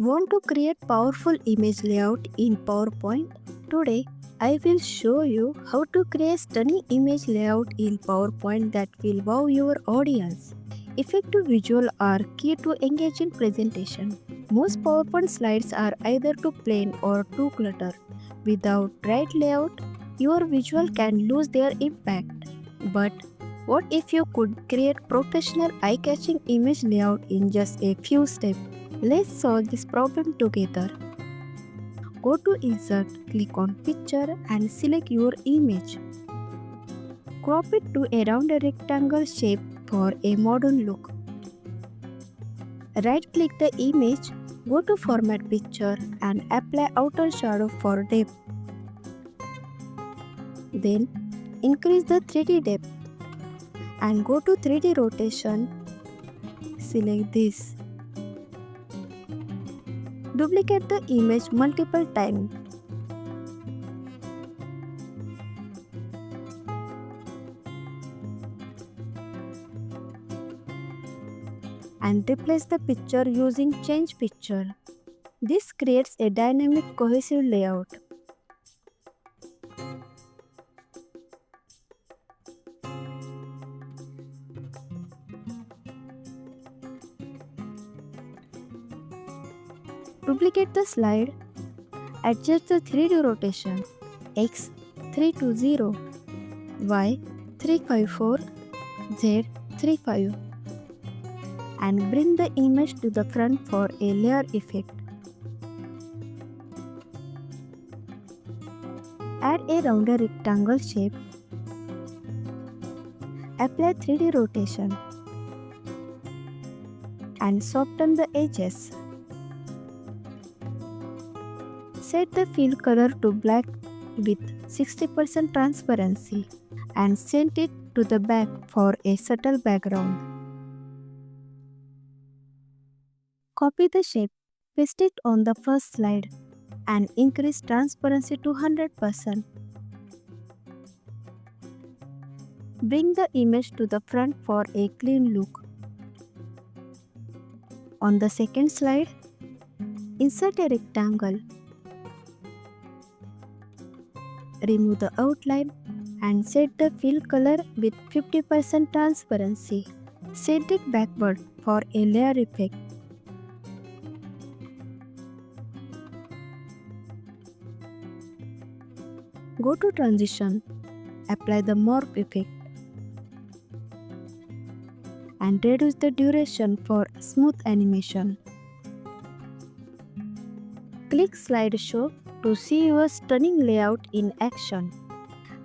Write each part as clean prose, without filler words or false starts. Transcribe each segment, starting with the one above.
Want to create powerful image layout in PowerPoint? Today, I will show you how to create stunning image layout in PowerPoint that will wow your audience. Effective visual are key to engaging presentation. Most PowerPoint slides are either too plain or too cluttered. Without right layout, your visual can lose their impact. But what if you could create professional eye-catching image layout in just a few steps? Let's solve this problem together. Go to Insert, click on Picture and select your image. Crop it to a round rectangle shape for a modern look. Right-click the image, go to Format Picture and apply outer shadow for depth. Then increase the 3D depth and go to 3D rotation. Select this. Duplicate the image multiple times. And replace the picture using Change Picture. This creates a dynamic, cohesive layout. Duplicate the slide. Adjust the 3D rotation. X 320, Y 354, Z 35. And bring the image to the front for a layer effect. Add a rounded rectangle shape. Apply 3D rotation and soften the edges. Set the fill color to black with 60% transparency and send it to the back for a subtle background. Copy the shape, paste it on the first slide and increase transparency to 100%. Bring the image to the front for a clean look. On the second slide, insert a rectangle. Remove the outline and set the fill color with 50% transparency. Set it backward for a layer effect. Go to Transition, apply the Morph effect and reduce the duration for smooth animation. Click Slideshow to see your stunning layout in action.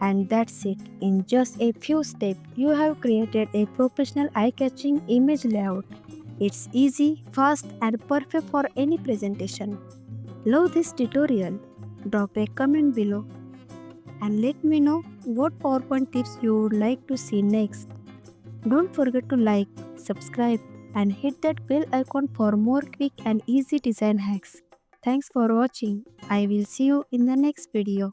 And that's it. In just a few steps, you have created a professional eye-catching image layout. It's easy, fast, and perfect for any presentation. Love this tutorial? Drop a comment below and let me know what PowerPoint tips you would like to see next. Don't forget to like, subscribe, and hit that bell icon for more quick and easy design hacks. Thanks for watching. I will see you in the next video.